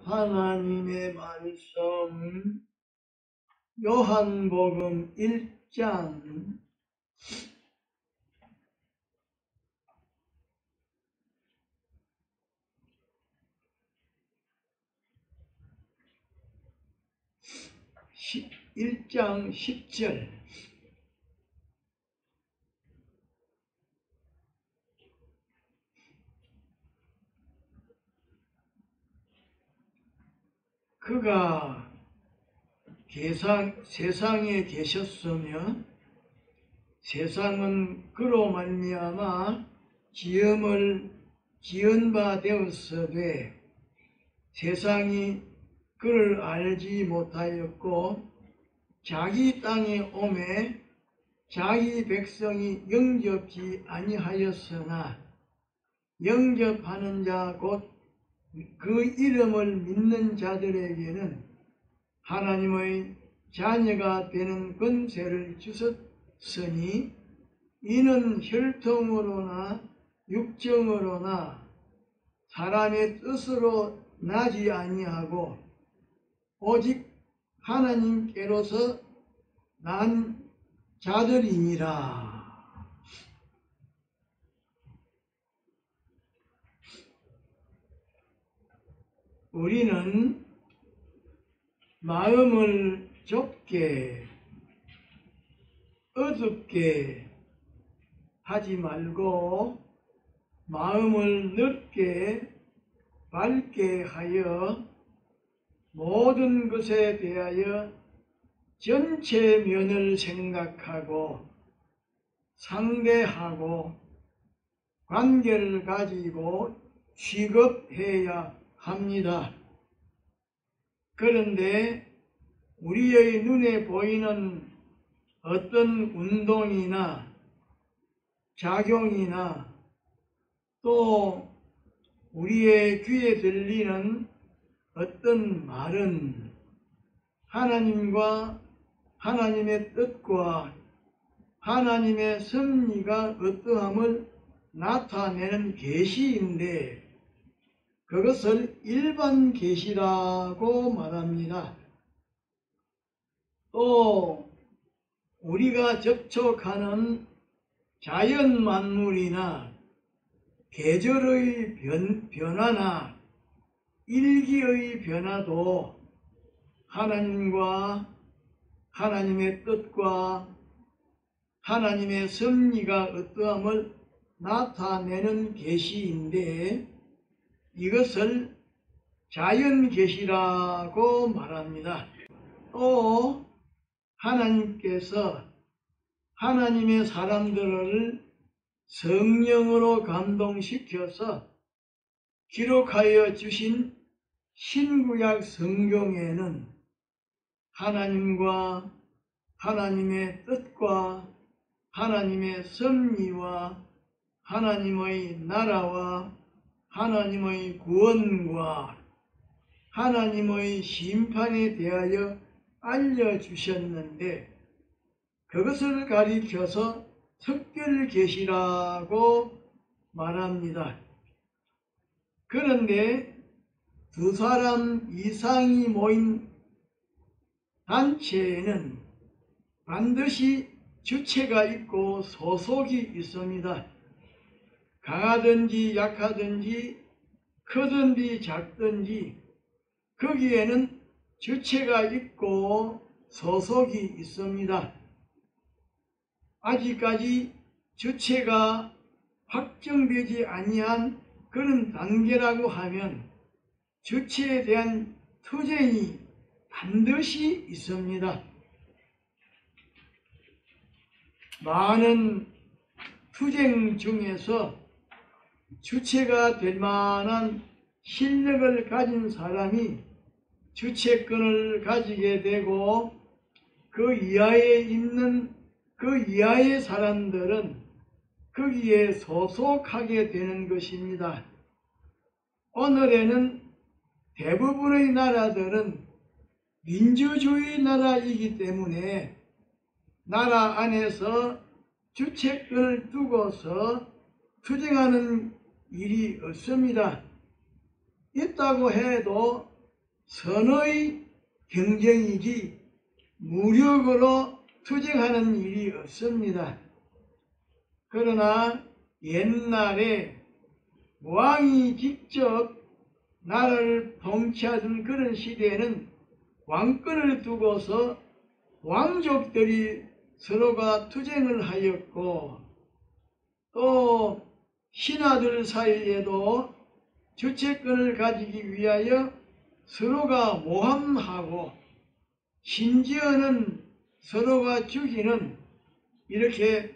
하나님의 말씀 요한복음 1장 10절. 그가 세상에 계셨으며 세상은 그로 말미암아 지은 바 되었으되 세상이 그를 알지 못하였고 자기 땅에 오매 자기 백성이 영접지 아니하였으나 영접하는 자 곧 그 이름을 믿는 자들에게는 하나님의 자녀가 되는 권세를 주셨으니 이는 혈통으로나 육정으로나 사람의 뜻으로 나지 아니하고 오직 하나님께로서 난 자들이니라. 우리는 마음을 좁게 어둡게 하지 말고 마음을 넓게 밝게 하여 모든 것에 대하여 전체 면을 생각하고 상대하고 관계를 가지고 취급해야 합니다. 그런데 우리의 눈에 보이는 어떤 운동이나 작용이나 또 우리의 귀에 들리는 어떤 말은 하나님과 하나님의 뜻과 하나님의 섭리가 어떠함을 나타내는 계시인데 그것을 일반 계시라고 말합니다. 또 우리가 접촉하는 자연 만물이나 계절의 변화나 일기의 변화도 하나님과 하나님의 뜻과 하나님의 섭리가 어떠함을 나타내는 계시인데 이것을 자연 계시라고 말합니다. 또 하나님께서 하나님의 사람들을 성령으로 감동시켜서 기록하여 주신 신구약 성경에는 하나님과 하나님의 뜻과 하나님의 섭리와 하나님의 나라와 하나님의 구원과 하나님의 심판에 대하여 알려주셨는데 그것을 가리켜서 특별계시라고 말합니다. 그런데 두 사람 이상이 모인 단체에는 반드시 주체가 있고 소속이 있습니다. 강하든지 약하든지 크든지 작든지 거기에는 주체가 있고 소속이 있습니다. 아직까지 주체가 확정되지 아니한 그런 단계라고 하면 주체에 대한 투쟁이 반드시 있습니다. 많은 투쟁 중에서 주체가 될 만한 실력을 가진 사람이 주체권을 가지게 되고 그 이하에 있는 그 이하의 사람들은 거기에 소속하게 되는 것입니다. 오늘에는 대부분의 나라들은 민주주의 나라이기 때문에 나라 안에서 주체권을 두고서 투쟁하는 일이 없습니다. 있다고 해도 선의 경쟁이지 무력으로 투쟁하는 일이 없습니다. 그러나 옛날에 왕이 직접 나라를 통치하던 그런 시대에는 왕권을 두고서 왕족들이 서로가 투쟁을 하였고, 또 신하들 사이에도 주체권을 가지기 위하여 서로가 모함하고, 심지어는 서로가 죽이는, 이렇게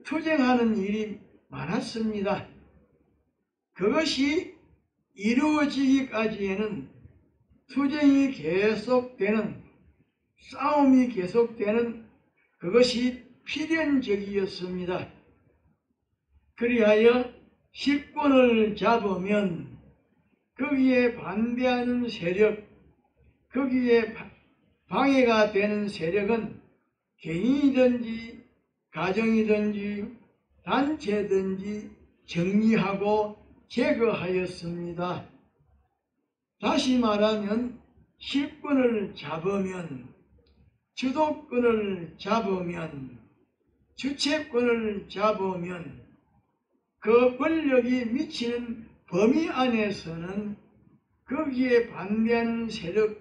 투쟁하는 일이 많았습니다. 그것이 이루어지기까지에는 투쟁이 계속되는, 싸움이 계속되는 그것이 필연적이었습니다. 그리하여 실권을 잡으면 거기에 반대하는 세력, 거기에 방해가 되는 세력은 개인이든지 가정이든지 단체든지 정리하고 제거하였습니다. 다시 말하면 실권을 잡으면, 주도권을 잡으면, 주체권을 잡으면 그 권력이 미치는 범위 안에서는 거기에 반대하는 세력,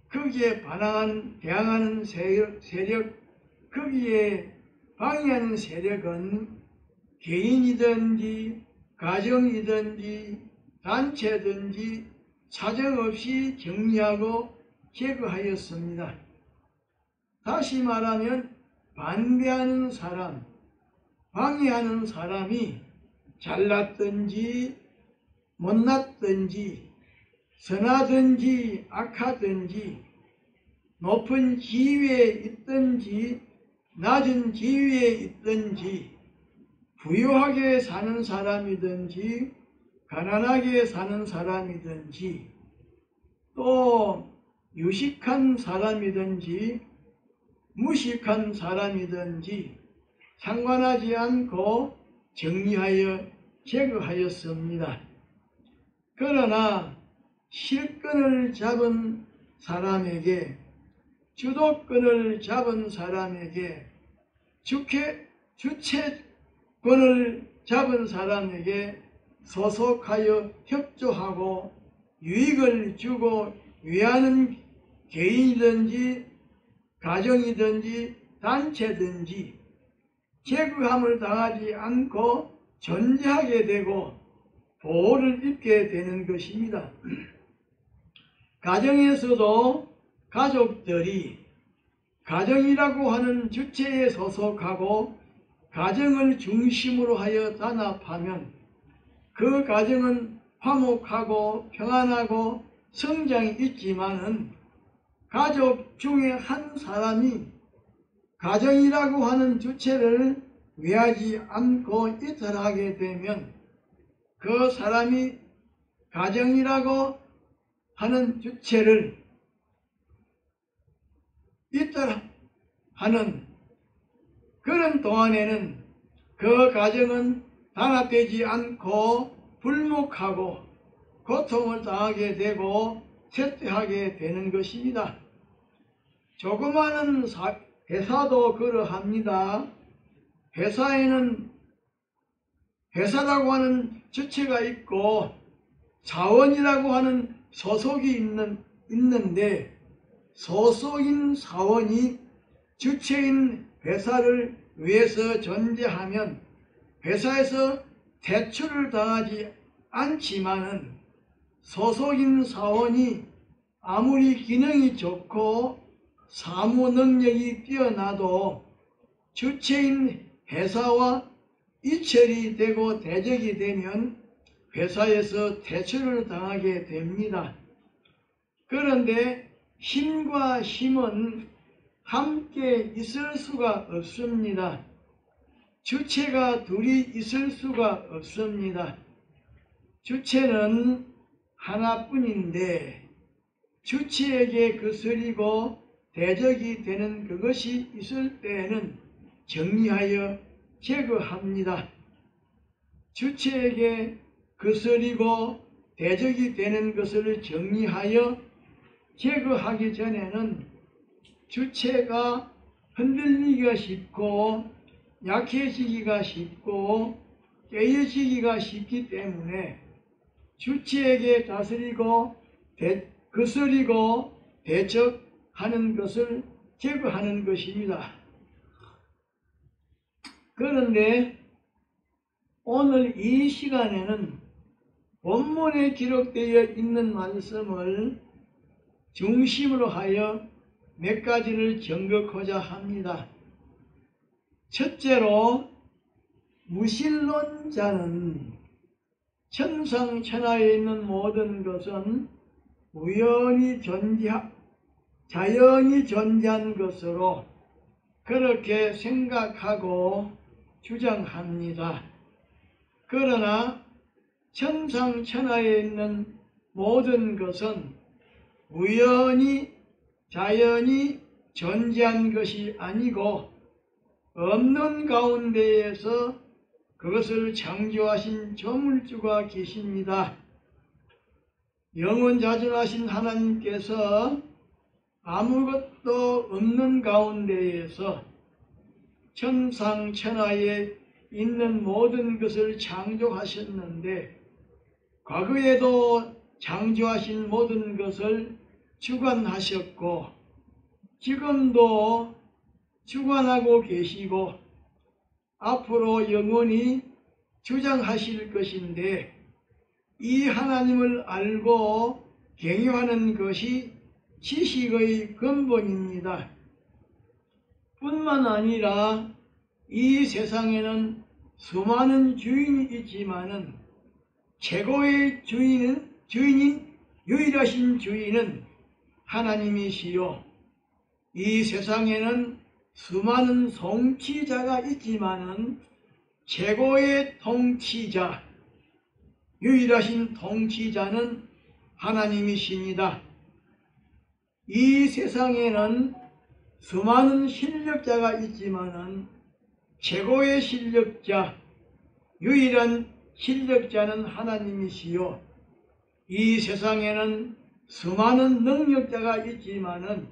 거기에 대항하는 세력, 거기에 방해하는 세력은 개인이든지 가정이든지 단체든지 사정없이 정리하고 제거하였습니다. 다시 말하면 반대하는 사람, 방해하는 사람이 잘났든지 못났든지 선하든지 악하든지 높은 지위에 있든지 낮은 지위에 있든지 부유하게 사는 사람이든지 가난하게 사는 사람이든지 또 유식한 사람이든지 무식한 사람이든지 상관하지 않고 정리하여 제거하였습니다. 그러나 실권을 잡은 사람에게, 주도권을 잡은 사람에게, 주체권을 잡은 사람에게 소속하여 협조하고 유익을 주고 위하는 개인이든지 가정이든지 단체든지 제거함을 당하지 않고 존재하게 되고 보호를 입게 되는 것입니다. 가정에서도 가족들이 가정이라고 하는 주체에 소속하고 가정을 중심으로 하여 단합하면 그 가정은 화목하고 평안하고 성장이 있지만은 가족 중에 한 사람이 가정이라고 하는 주체를 위하지 않고 이탈하게 되면 그 사람이 가정이라고 하는 주체를 이탈하는 그런 동안에는 그 가정은 단합되지 않고 불목하고 고통을 당하게 되고 쇠퇴하게 되는 것입니다. 조그마한 회사도 그러합니다. 회사에는 회사라고 하는 주체가 있고 사원이라고 하는 소속이 있는데 소속인 사원이 주체인 회사를 위해서 존재하면 회사에서 대출을 당하지 않지만은 소속인 사원이 아무리 기능이 좋고 사무 능력이 뛰어나도 주체인 회사와 이철이 되고 대적이 되면 회사에서 대출을 당하게 됩니다. 그런데 힘과 힘은 함께 있을 수가 없습니다. 주체가 둘이 있을 수가 없습니다. 주체는 하나뿐인데 주체에게 거스리고 대적이 되는 그것이 있을 때에는 정리하여 제거합니다. 주체에게 거스리고 대적이 되는 것을 정리하여 제거하기 전에는 주체가 흔들리기가 쉽고 약해지기가 쉽고 깨어지기가 쉽기 때문에 주체에게 다스리고 거스리고 대적하는 것을 제거하는 것입니다. 그런데 오늘 이 시간에는 본문에 기록되어 있는 말씀을 중심으로 하여 몇 가지를 정거하고자 합니다. 첫째로, 무신론자는 천상천하에 있는 모든 것은 자연히 존재한 것으로 그렇게 생각하고 주장합니다. 그러나 천상천하에 있는 모든 것은 우연히 자연히 존재한 것이 아니고 없는 가운데에서 그것을 창조하신 조물주가 계십니다. 영원자존하신 하나님께서 아무것도 없는 가운데에서 천상천하에 있는 모든 것을 창조하셨는데 과거에도 창조하신 모든 것을 주관하셨고 지금도 주관하고 계시고 앞으로 영원히 주장하실 것인데 이 하나님을 알고 경외하는 것이 지식의 근본입니다. 뿐만 아니라 이 세상에는 수많은 주인이 있지만은 최고의 주인인 유일하신 주인은 하나님이시요. 이 세상에는 수많은 통치자가 있지만은 최고의 통치자, 유일하신 통치자는 하나님이십니다. 이 세상에는 수많은 실력자가 있지만은 최고의 실력자, 유일한 실력자는 하나님이시요. 이 세상에는 수많은 능력자가 있지만은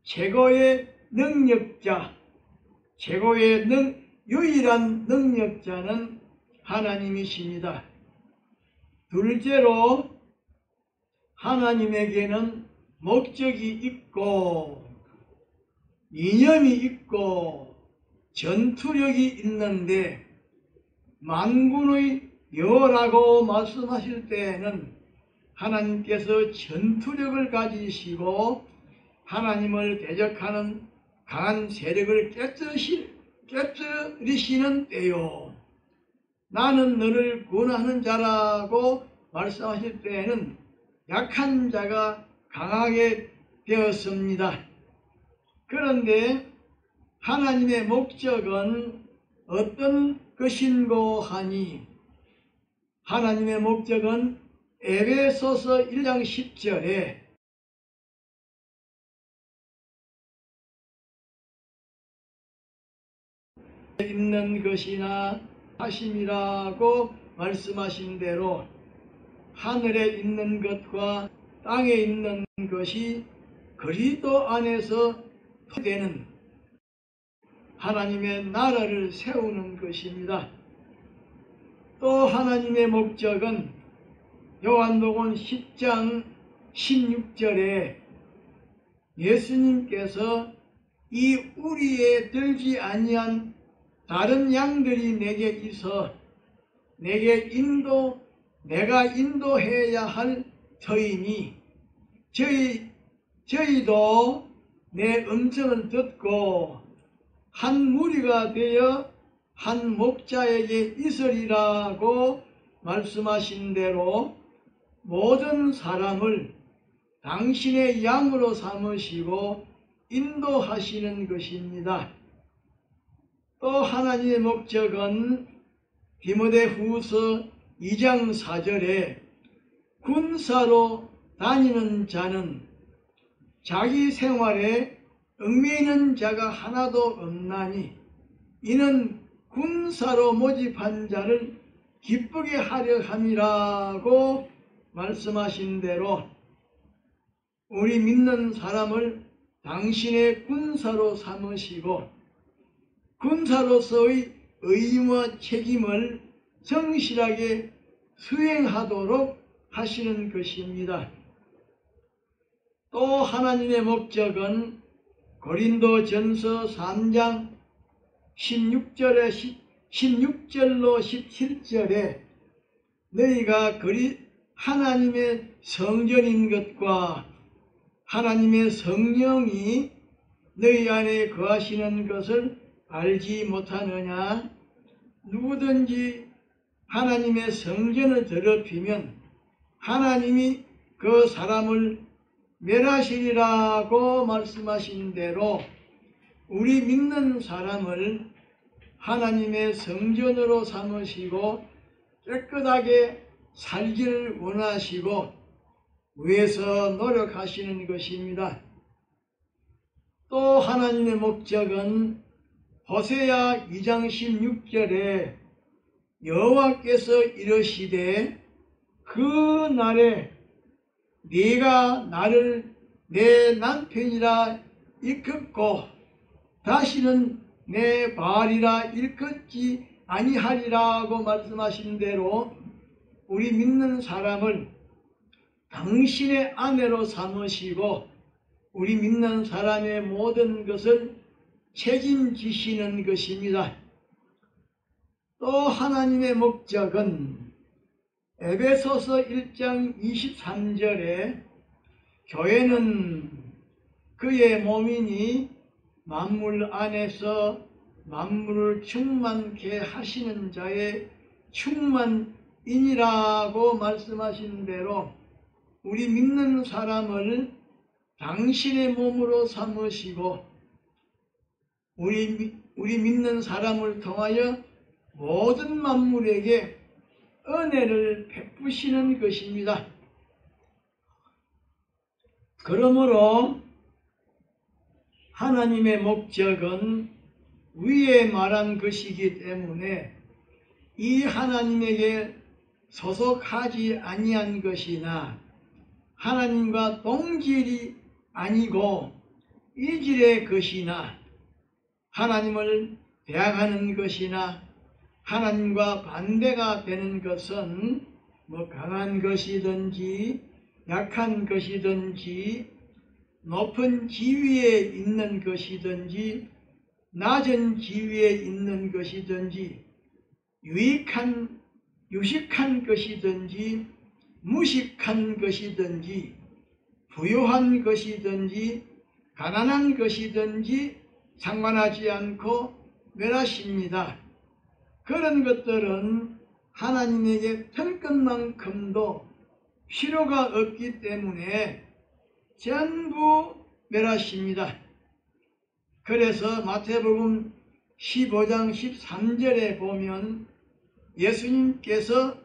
최고의 능력자, 유일한 능력자는 하나님이십니다. 둘째로, 하나님에게는 목적이 있고 이념이 있고 전투력이 있는데 만군의 여호라고 말씀하실 때에는 하나님께서 전투력을 가지시고 하나님을 대적하는 강한 세력을 깨뜨리시는 때요. 나는 너를 구원하는 자라고 말씀하실 때에는 약한 자가 강하게 되었습니다. 그런데 하나님의 목적은 어떤 것인고 하니 하나님의 목적은 에베소서 1장 10절에 있는 것이나 하심이라고 말씀하신 대로 하늘에 있는 것과 땅에 있는 것이 그리스도 안에서 되는 하나님의 나라를 세우는 것입니다. 또 하나님의 목적은 요한복음 10장 16절에 예수님께서 이 우리에 들지 아니한 다른 양들이 내게 있어 내가 인도해야 할 터이니 저희도 내 음성을 듣고 한 무리가 되어 한 목자에게 있으리라고 말씀하신 대로 모든 사람을 당신의 양으로 삼으시고 인도하시는 것입니다. 또 하나님의 목적은 디모데후서 2장 4절에 군사로 다니는 자는 자기 생활에 얽매이는 자가 하나도 없나니 이는 군사로 모집한 자를 기쁘게 하려 함이라고 말씀하신 대로 우리 믿는 사람을 당신의 군사로 삼으시고 군사로서의 의무와 책임을 성실하게 수행하도록 하시는 것입니다. 또 하나님의 목적은 고린도전서 3장 16절로 17절에 너희가 하나님의 성전인 것과 하나님의 성령이 너희 안에 거하시는 것을 알지 못하느냐? 누구든지 하나님의 성전을 더럽히면 하나님이 그 사람을 멸하시리라고 말씀하신 대로 우리 믿는 사람을 하나님의 성전으로 삼으시고 깨끗하게 살기를 원하시고 위해서 노력하시는 것입니다. 또 하나님의 목적은 호세아 2장 16절에 여호와께서 이르시되 그 날에 네가 나를 내 남편이라 일컫고 다시는 내 바알이라 일컫지 아니하리라고 말씀하신 대로 우리 믿는 사람을 당신의 아내로 삼으시고 우리 믿는 사람의 모든 것을 책임지시는 것입니다. 또 하나님의 목적은 에베소서 1장 23절에 교회는 그의 몸이니 만물 안에서 만물을 충만케 하시는 자의 충만인이라고 말씀하신 대로 우리 믿는 사람을 당신의 몸으로 삼으시고 우리 믿는 사람을 통하여 모든 만물에게 은혜를 베푸시는 것입니다. 그러므로 하나님의 목적은 위에 말한 것이기 때문에 이 하나님에게 소속하지 아니한 것이나 하나님과 동질이 아니고 이질의 것이나 하나님을 대항하는 것이나 하나님과 반대가 되는 것은 강한 것이든지 약한 것이든지 높은 지위에 있는 것이든지 낮은 지위에 있는 것이든지 유식한 것이든지 무식한 것이든지 부유한 것이든지 가난한 것이든지 상관하지 않고 멸하십니다. 그런 것들은 하나님에게 털 것만큼도 필요가 없기 때문에 전부 멸하십니다. 그래서 마태복음 15장 13절에 보면 예수님께서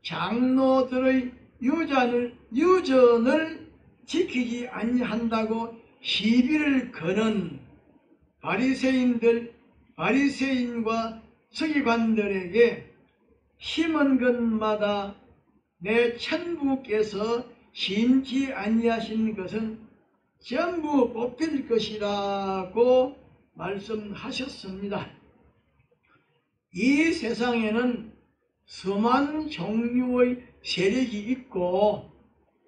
장로들의 유전을 지키지 아니한다고 시비를 거는 바리새인과 서기관들에게 심은 것마다 내 천부께서 심지 아니하신 것은 전부 뽑힐 것이라고 말씀하셨습니다. 이 세상에는 수많은 종류의 세력이 있고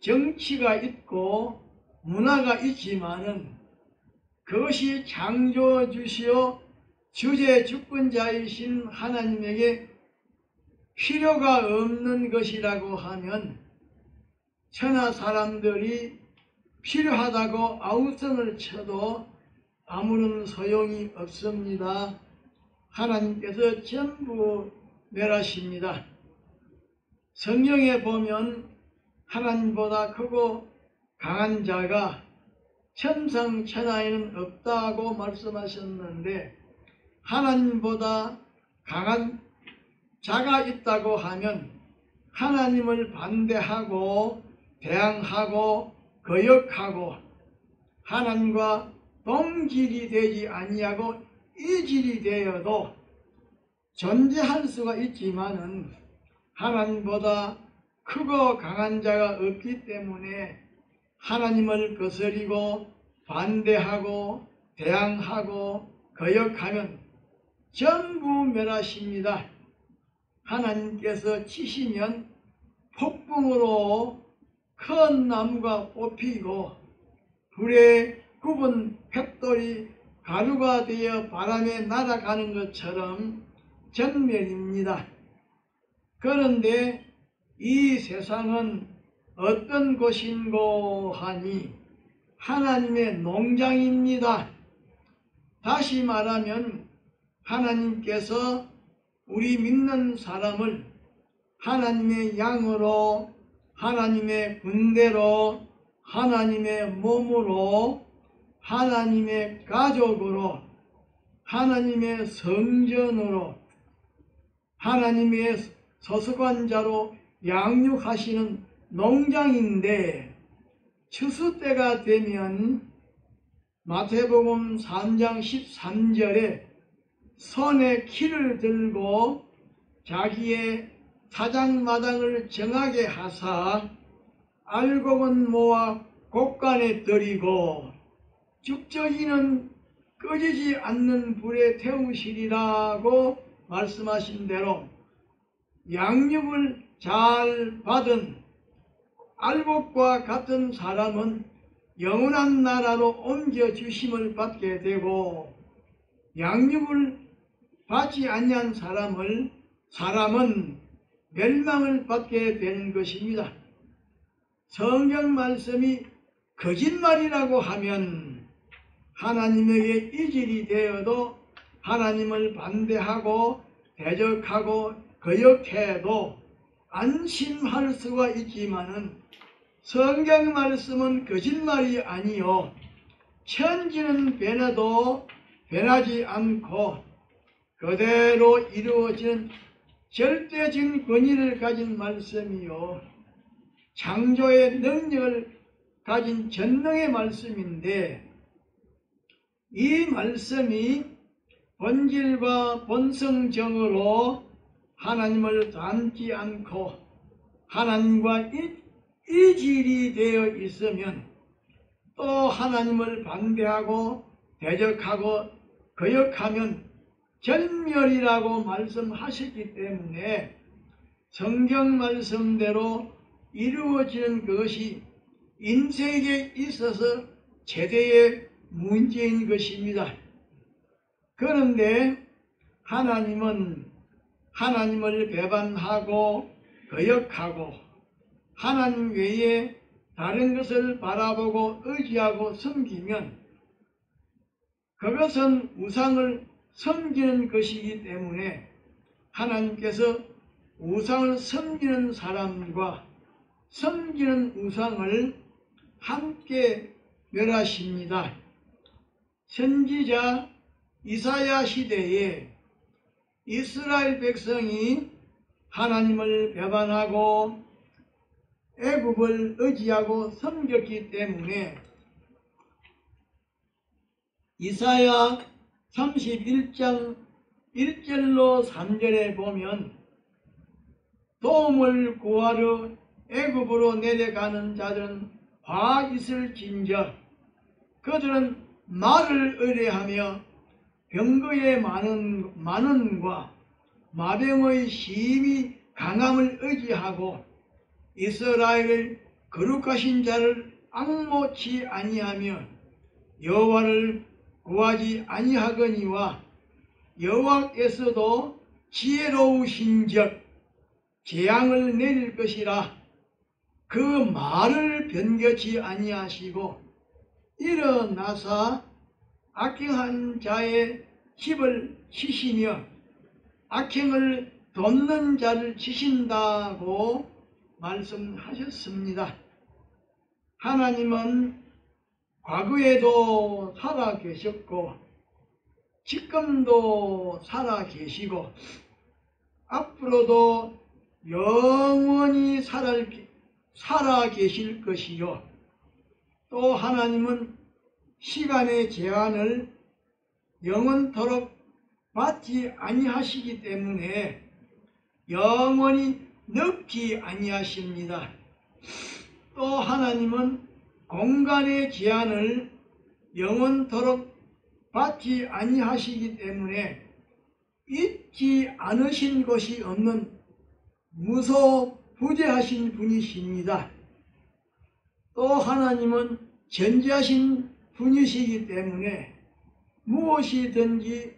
정치가 있고 문화가 있지만은 그것이 창조주시오 주제 주권자이신 하나님에게 필요가 없는 것이라고 하면 천하 사람들이 필요하다고 아우성을 쳐도 아무런 소용이 없습니다. 하나님께서 전부 멸하십니다. 성경에 보면 하나님보다 크고 강한 자가 천상천하에는 없다고 말씀하셨는데 하나님보다 강한 자가 있다고 하면 하나님을 반대하고 대항하고 거역하고 하나님과 동질이 되지 아니하고 이질이 되어도 존재할 수가 있지만은 하나님보다 크고 강한 자가 없기 때문에 하나님을 거스리고 반대하고 대항하고 거역하면 전부 멸하십니다. 하나님께서 치시면 폭풍으로 큰 나무가 뽑히고 불에 굽은 횃돌이 가루가 되어 바람에 날아가는 것처럼 전멸입니다. 그런데 이 세상은 어떤 곳인고 하니 하나님의 농장입니다. 다시 말하면 하나님께서 우리 믿는 사람을 하나님의 양으로, 하나님의 군대로, 하나님의 몸으로, 하나님의 가족으로, 하나님의 성전으로, 하나님의 서석관자로 양육하시는 농장인데, 추수 때가 되면 마태복음 3장 13절에 손에 키를 들고 자기의 사장마당을 정하게 하사 알곡은 모아 곡간에 들이고 죽적이는 꺼지지 않는 불에 태우시리라고 말씀하신 대로 양육을 잘 받은 알곡과 같은 사람은 영원한 나라로 옮겨주심을 받게 되고, 양육을 받지 아니한 사람은 멸망을 받게 되는 것입니다. 성경 말씀이 거짓말이라고 하면 하나님에게 이질이 되어도 하나님을 반대하고 대적하고 거역해도 안심할 수가 있지만은 성경 말씀은 거짓말이 아니요 천지는 변해도 변하지 않고 그대로 이루어지는 절대적인 권위를 가진 말씀이요 창조의 능력을 가진 전능의 말씀인데, 이 말씀이 본질과 본성정으로 하나님을 닮지 않고 하나님과 이질이 되어 있으면 또 하나님을 반대하고 대적하고 거역하면 전멸이라고 말씀하셨기 때문에 성경 말씀대로 이루어지는 것이 인생에 있어서 최대의 문제인 것입니다. 그런데 하나님은 하나님을 배반하고 거역하고 하나님 외에 다른 것을 바라보고 의지하고 섬기면 그것은 우상을 섬기는 것이기 때문에 하나님께서 우상을 섬기는 사람과 섬기는 우상을 함께 멸하십니다. 선지자 이사야 시대에 이스라엘 백성이 하나님을 배반하고 애굽을 의지하고 섬겼기 때문에 이사야 31장 1절로 3절에 보면 도움을 구하러 애굽으로 내려가는 자들은 화 있을진저 그들은 말을 의뢰하며 병거의 많음과 마병의 심히 강함을 의지하고 이스라엘의 거룩하신 자를 앙모치 아니하며 여호와를 구하지 아니하거니와 여호와께서도 지혜로우신즉 재앙을 내릴 것이라 그 말을 변개치 아니하시고 일어나사 악행한 자의 집을 치시며 악행을 돕는 자를 치신다고 말씀하셨습니다. 하나님은 과거에도 살아계셨고 지금도 살아계시고 앞으로도 영원히 살아계실 것이요 또 하나님은 시간의 제한을 영원토록 받지 아니하시기 때문에 영원히 늙지 아니하십니다. 또 하나님은 공간의 제한을 영원토록 받지 아니하시기 때문에 잊지 않으신 것이 없는 무소부재하신 분이십니다. 또 하나님은 전지하신 분이시기 때문에 무엇이든지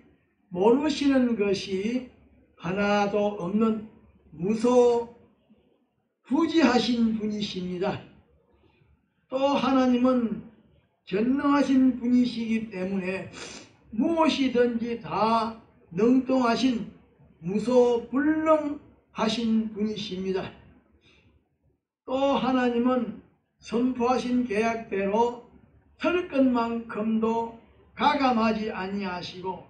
모르시는 것이 하나도 없는 무소부재하신 분이십니다. 또 하나님은 전능하신 분이시기 때문에 무엇이든지 다 능통하신 무소불능하신 분이십니다. 또 하나님은 선포하신 계약대로 털 것만큼도 가감하지 아니하시고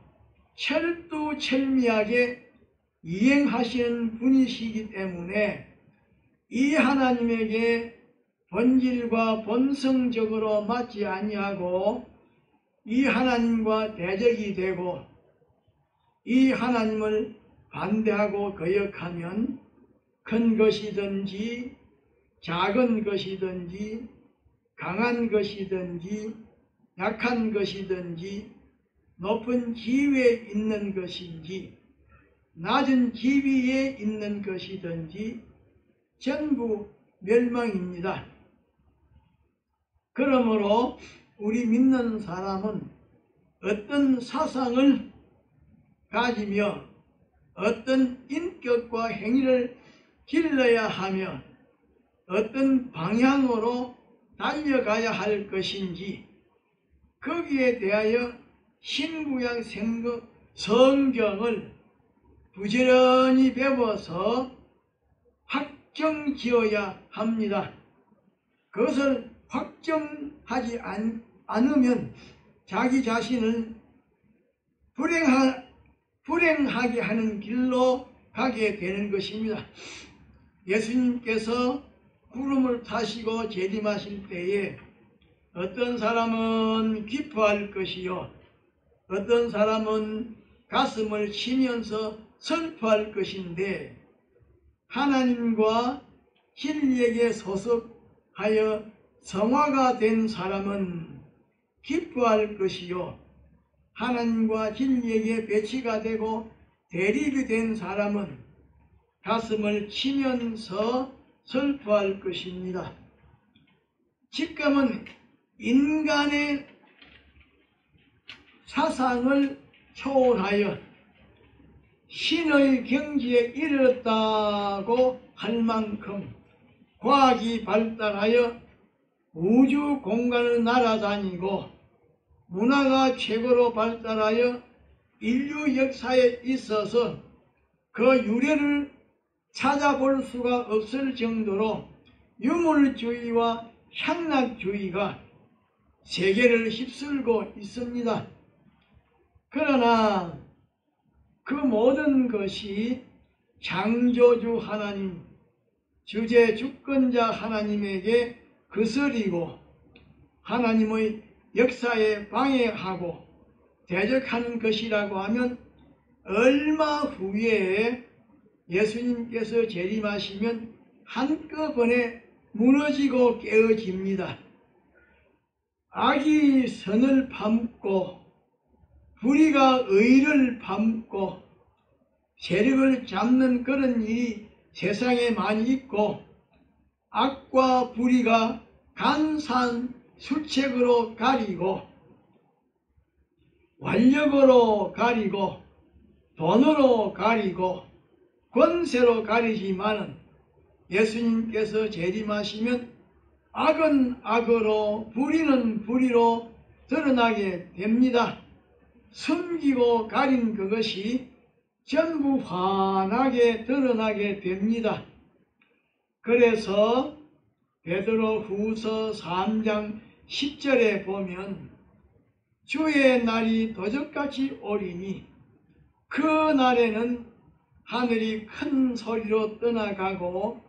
철두철미하게 이행하시는 분이시기 때문에 이 하나님에게 본질과 본성적으로 맞지 아니하고 이 하나님과 대적이 되고 이 하나님을 반대하고 거역하면 큰 것이든지 작은 것이든지 강한 것이든지 약한 것이든지 높은 지위에 있는 것인지 낮은 지위에 있는 것이든지 전부 멸망입니다. 그러므로 우리 믿는 사람은 어떤 사상을 가지며 어떤 인격과 행위를 길러야 하며 어떤 방향으로 달려가야 할 것인지 거기에 대하여 신구약 성경을 부지런히 배워서 확정지어야 합니다. 그것을 확정하지 않으면 자기 자신을 불행하게 하는 길로 가게 되는 것입니다. 예수님께서 구름을 타시고 재림하실 때에 어떤 사람은 기뻐할 것이요 어떤 사람은 가슴을 치면서 슬퍼할 것인데 하나님과 진리에게 소속하여 성화가 된 사람은 기뻐할 것이요 하나님과 진리에게 배치가 되고 대립이 된 사람은 가슴을 치면서 슬퍼할 것입니다. 지금은 인간의 사상을 초월하여 신의 경지에 이르렀다고 할 만큼 과학이 발달하여 우주 공간을 날아다니고 문화가 최고로 발달하여 인류 역사에 있어서 그 유래를 찾아볼 수가 없을 정도로 유물주의와 향락주의가 세계를 휩쓸고 있습니다. 그러나 그 모든 것이 창조주 하나님, 주제 주권자 하나님에게 거스리고 하나님의 역사에 방해하고 대적하는 것이라고 하면 얼마 후에 예수님께서 재림하시면 한꺼번에 무너지고 깨어집니다. 악이 선을 밟고 불의가 의를 밟고 세력을 잡는 그런 일이 세상에 많이 있고 악과 불의가 간산술책으로 가리고 완력으로 가리고 돈으로 가리고 권세로 가리지만은 예수님께서 재림하시면 악은 악으로 불의는 불의로 드러나게 됩니다. 숨기고 가린 그것이 전부 환하게 드러나게 됩니다. 그래서 베드로후서 3장 10절에 보면 주의 날이 도적같이 오리니 그 날에는 하늘이 큰 소리로 떠나가고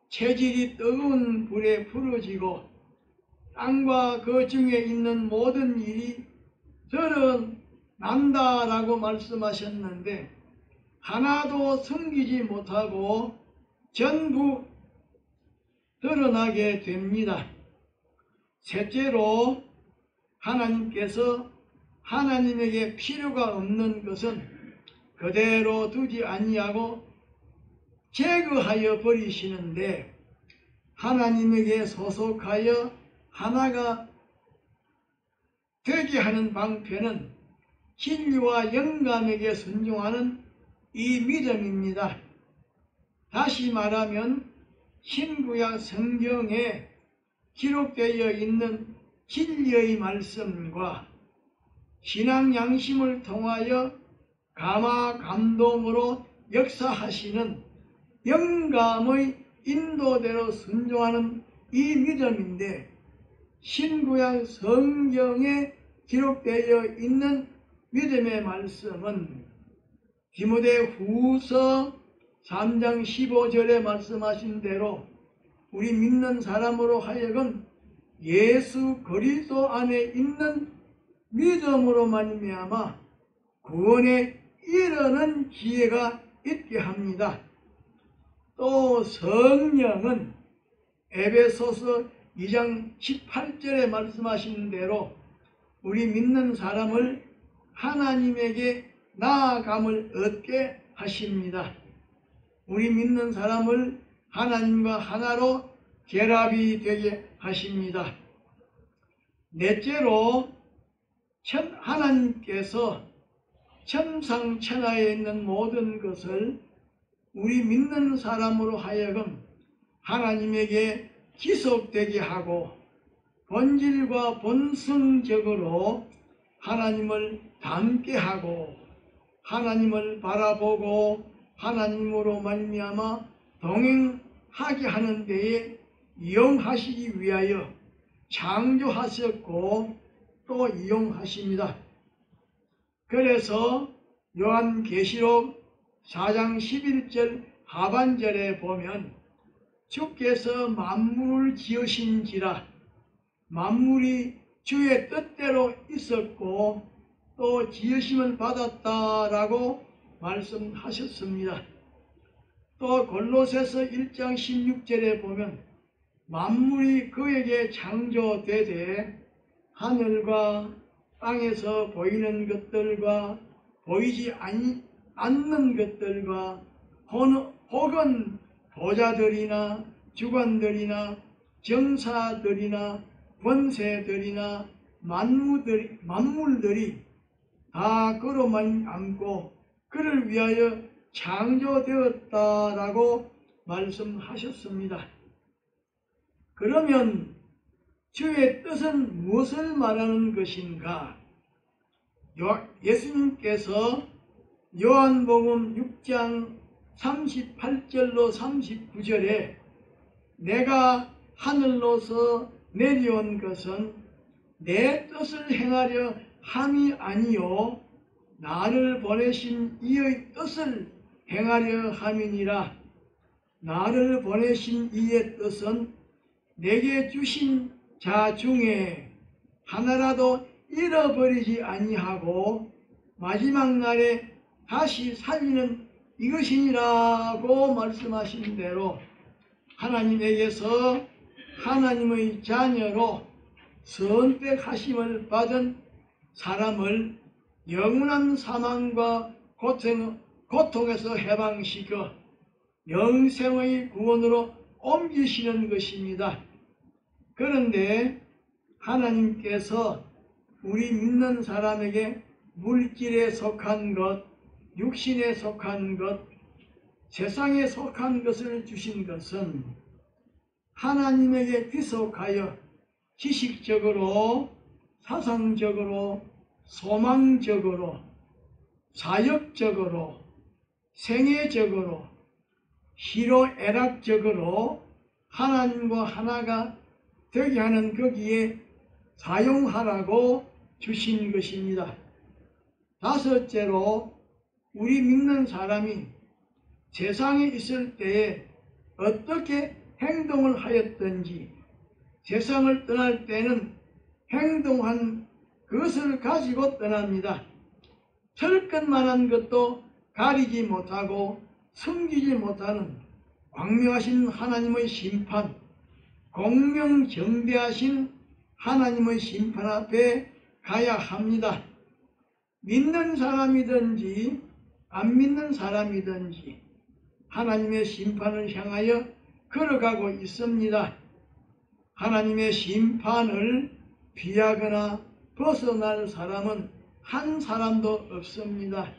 체질이 뜨거운 불에 부러지고 땅과 그 중에 있는 모든 일이 드러난다라고 말씀하셨는데 하나도 숨기지 못하고 전부 드러나게 됩니다. 셋째로 하나님께서 하나님에게 필요가 없는 것은 그대로 두지 아니하고 제거하여 버리시는데, 하나님에게 소속하여 하나가 되게 하는 방편은 진리와 영감에게 순종하는 이 믿음입니다. 다시 말하면 신구약 성경에 기록되어 있는 진리의 말씀과 신앙 양심을 통하여 감화 감동으로 역사하시는 영감의 인도대로 순종하는 이 믿음인데, 신구약 성경에 기록되어 있는 믿음의 말씀은 디모데후서 3장 15절에 말씀하신 대로 우리 믿는 사람으로 하여금 예수 그리스도 안에 있는 믿음으로 말미암아 구원에 이르는 기회가 있게 합니다. 또 성령은 에베소서 2장 18절에 말씀하신 대로 우리 믿는 사람을 하나님에게 나아감을 얻게 하십니다. 우리 믿는 사람을 하나님과 하나로 결합이 되게 하십니다. 넷째로 하나님께서 천상천하에 있는 모든 것을 우리 믿는 사람으로 하여금 하나님에게 기속되게 하고 본질과 본성적으로 하나님을 닮게 하고 하나님을 바라보고 하나님으로 말미암아 동행하게 하는 데에 이용하시기 위하여 창조하셨고 또 이용하십니다. 그래서 요한계시록 4장 11절 하반절에 보면 주께서 만물을 지으신지라, 만물이 주의 뜻대로 있었고 또 지으심을 받았다라고 말씀하셨습니다. 또 골로새서 1장 16절에 보면 만물이 그에게 창조되되 하늘과 땅에서 보이는 것들과 보이지 않는 것들과 혹은 보좌들이나 주관들이나 정사들이나 권세들이나 만물들이 다 그로 말미암고 그를 위하여 창조되었다라고 말씀하셨습니다. 그러면 주의 뜻은 무엇을 말하는 것인가? 예수님께서 요한복음 6장 38절로 39절에 내가 하늘로서 내려온 것은 내 뜻을 행하려 함이 아니요 나를 보내신 이의 뜻을 행하려 함이니라. 나를 보내신 이의 뜻은 내게 주신 자 중에 하나라도 잃어버리지 아니하고 마지막 날에 다시 살리는 이것이니라고 말씀하신 대로 하나님에게서 하나님의 자녀로 선택하심을 받은 사람을 영원한 사망과 고통에서 해방시켜 영생의 구원으로 옮기시는 것입니다. 그런데 하나님께서 우리 믿는 사람에게 물질에 속한 것, 육신에 속한 것, 세상에 속한 것을 주신 것은 하나님에게 귀속하여 지식적으로, 사상적으로, 소망적으로, 사역적으로, 생애적으로, 희로애락적으로 하나님과 하나가 되게 하는 거기에 사용하라고 주신 것입니다. 다섯째로 우리 믿는 사람이 세상에 있을 때에 어떻게 행동을 하였든지 세상을 떠날 때는 행동한 그것을 가지고 떠납니다. 철권만한 것도 가리지 못하고 숨기지 못하는 광명하신 하나님의 심판, 공명정대하신 하나님의 심판 앞에 가야 합니다. 믿는 사람이든지 안 믿는 사람이든지 하나님의 심판을 향하여 걸어가고 있습니다. 하나님의 심판을 피하거나 벗어날 사람은 한 사람도 없습니다.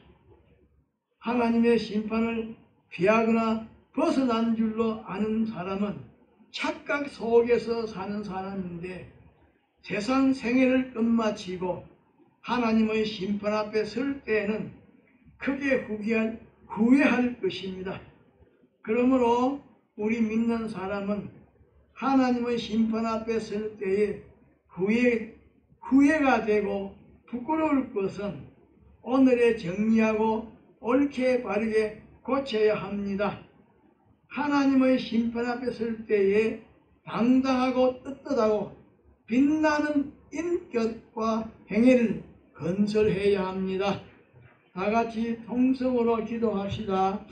하나님의 심판을 피하거나 벗어난 줄로 아는 사람은 착각 속에서 사는 사람인데 세상 생애를 끝마치고 하나님의 심판 앞에 설 때에는 크게 후회할 것입니다. 그러므로 우리 믿는 사람은 하나님의 심판 앞에 설 때에 후회가 되고 부끄러울 것은 오늘에 정리하고 옳게 바르게 고쳐야 합니다. 하나님의 심판 앞에 설 때에 당당하고 떳떳하고 빛나는 인격과 행위를 건설해야 합니다. 다 같이 통성으로 기도합시다.